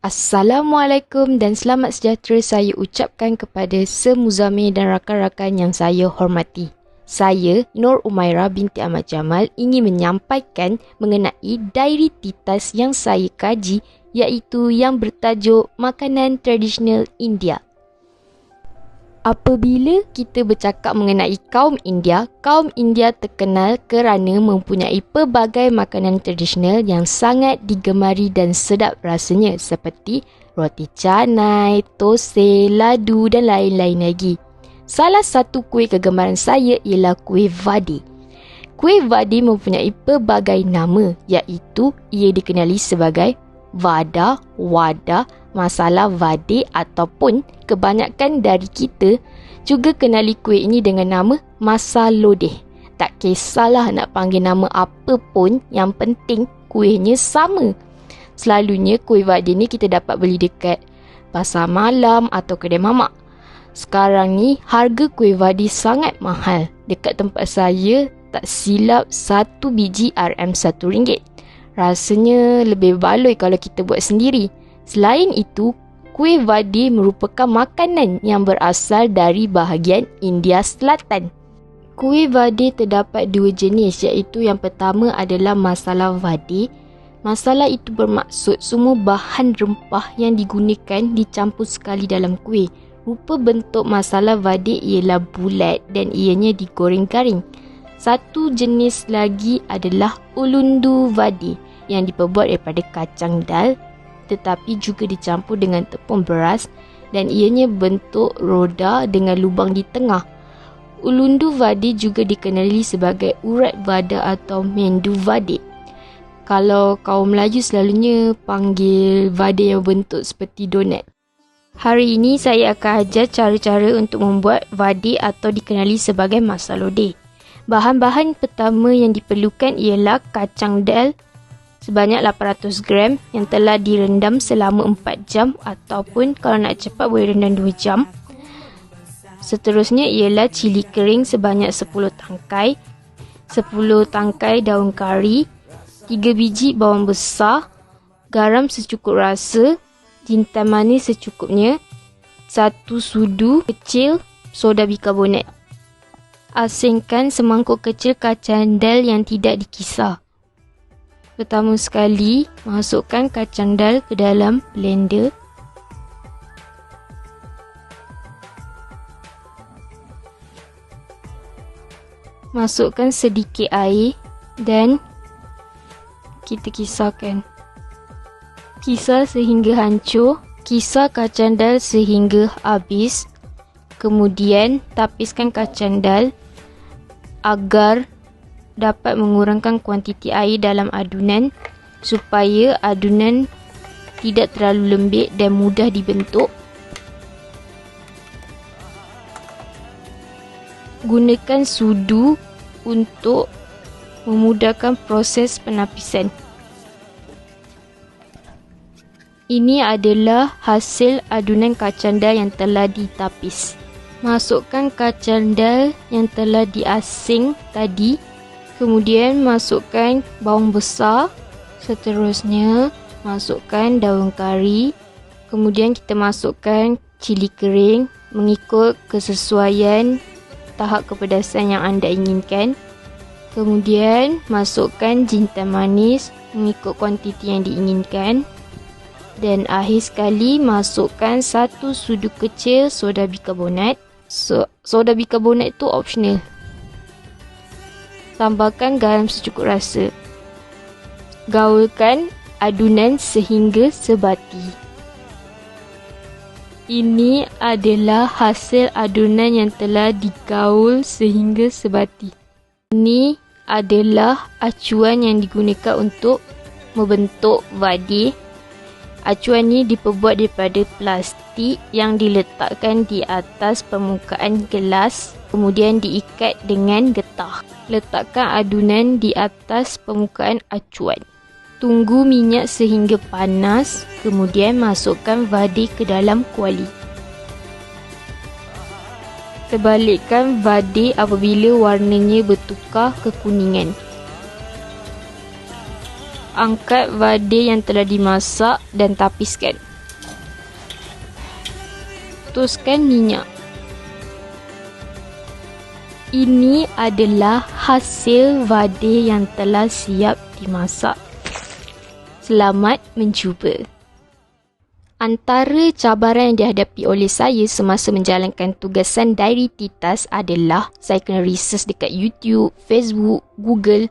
Assalamualaikum dan selamat sejahtera saya ucapkan kepada semuzamil dan rakan-rakan yang saya hormati. Saya, Nur Umairah binti Ahmad Jamal, ingin menyampaikan mengenai diary titas yang saya kaji, iaitu yang bertajuk Makanan Tradisional India. Apabila kita bercakap mengenai kaum India terkenal kerana mempunyai pelbagai makanan tradisional yang sangat digemari dan sedap rasanya seperti roti canai, thosai, ladu dan lain-lain lagi. Salah satu kuih kegemaran saya ialah kuih vadi. Kuih vadi mempunyai pelbagai nama, iaitu ia dikenali sebagai vada, wada, masala vadi ataupun kebanyakan dari kita juga kenali kuih ini dengan nama masalodeh. Tak kisahlah nak panggil nama apa pun, yang penting kuihnya sama. Selalunya kuih vadi ni kita dapat beli dekat pasar malam atau kedai mamak. Sekarang ni harga kuih vadi sangat mahal. Dekat tempat saya tak silap 1 biji RM1. Rasanya lebih baloi kalau kita buat sendiri. Selain itu, kuih vadi merupakan makanan yang berasal dari bahagian India Selatan. Kuih vadi terdapat 2 jenis, iaitu yang pertama adalah masala vadi. Masala itu bermaksud semua bahan rempah yang digunakan dicampur sekali dalam kuih. Rupa bentuk masala vadi ialah bulat dan ianya digoreng garing. Satu jenis lagi adalah ulundu vadi yang diperbuat daripada kacang dal tetapi juga dicampur dengan tepung beras dan ianya bentuk roda dengan lubang di tengah. Ulundu vadi juga dikenali sebagai urat vada atau mendu vadi. Kalau kaum Melayu selalunya panggil vadi yang bentuk seperti donat. Hari ini saya akan ajar cara-cara untuk membuat vadi atau dikenali sebagai masalodeh. Bahan-bahan pertama yang diperlukan ialah kacang dal sebanyak 800 gram yang telah direndam selama 4 jam ataupun kalau nak cepat boleh rendam 2 jam. Seterusnya ialah cili kering sebanyak 10 tangkai, 10 tangkai daun kari, 3 biji bawang besar, garam secukup rasa, jintan manis secukupnya, 1 sudu kecil soda bikarbonat. Asingkan semangkuk kecil kacang dal yang tidak dikisar. Pertama sekali, masukkan kacang dal ke dalam blender. Masukkan sedikit air dan kita kisarkan. Kisar sehingga hancur. Kisar kacang dal sehingga habis. Kemudian tapiskan kacang dal agar dapat mengurangkan kuantiti air dalam adunan supaya adunan tidak terlalu lembik dan mudah dibentuk. Gunakan sudu untuk memudahkan proses penapisan. Ini adalah hasil adunan kacang dal yang telah ditapis. Masukkan kacang dal yang telah diasing tadi. Kemudian masukkan bawang besar. Seterusnya masukkan daun kari. Kemudian kita masukkan cili kering mengikut kesesuaian tahap kepedasan yang anda inginkan. Kemudian masukkan jintan manis mengikut kuantiti yang diinginkan. Dan akhir sekali masukkan 1 sudu kecil soda bikarbonat. Soda bikarbonat itu optional. Tambahkan garam secukup rasa. Gaulkan adunan sehingga sebati. Ini adalah hasil adunan yang telah digaul sehingga sebati. Ini adalah acuan yang digunakan untuk membentuk vadi. Acuan ini diperbuat daripada plastik yang diletakkan di atas permukaan gelas, kemudian diikat dengan getah. Letakkan adunan di atas permukaan acuan. Tunggu minyak sehingga panas, kemudian masukkan vadi ke dalam kuali. Terbalikkan vadi apabila warnanya bertukar kekuningan. Angkat vadi yang telah dimasak dan tapiskan. putuskan minyak. Ini adalah hasil vade yang telah siap dimasak. Selamat mencuba. Antara cabaran yang dihadapi oleh saya semasa menjalankan tugasan diary titas adalah saya kena research dekat YouTube, Facebook, Google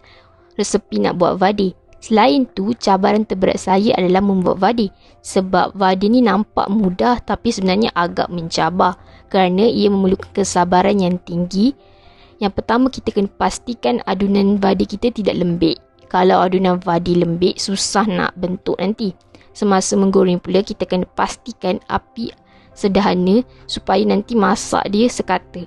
resepi nak buat vade. Selain tu, cabaran terberat saya adalah membuat vade. Sebab vade ni nampak mudah tapi sebenarnya agak mencabar kerana ia memerlukan kesabaran yang tinggi. Yang pertama, kita kena pastikan adunan vade kita tidak lembik. Kalau adunan vade lembik, susah nak bentuk nanti. Semasa menggoreng pula, kita kena pastikan api sederhana supaya nanti masak dia sekata.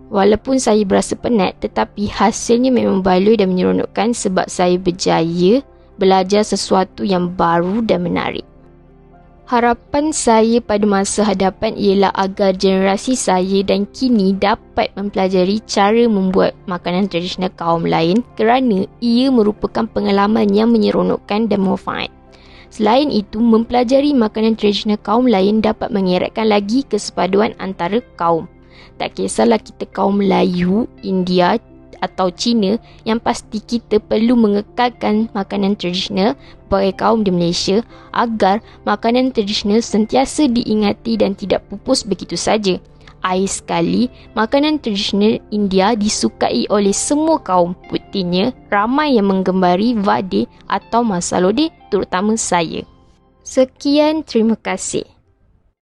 Walaupun saya berasa penat, tetapi hasilnya memang baloi dan menyeronokkan sebab saya berjaya belajar sesuatu yang baru dan menarik. Harapan saya pada masa hadapan ialah agar generasi saya dan kini dapat mempelajari cara membuat makanan tradisional kaum lain kerana ia merupakan pengalaman yang menyeronokkan dan manfaat. Selain itu, mempelajari makanan tradisional kaum lain dapat mengeratkan lagi kesepaduan antara kaum. Tak kisahlah kita kaum Melayu, India atau Cina, yang pasti kita perlu mengekalkan makanan tradisional bagi kaum di Malaysia agar makanan tradisional sentiasa diingati dan tidak pupus begitu saja. Air sekali, makanan tradisional India disukai oleh semua kaum. Buktinya, ramai yang menggembari vade atau masalode, terutama saya. Sekian, terima kasih.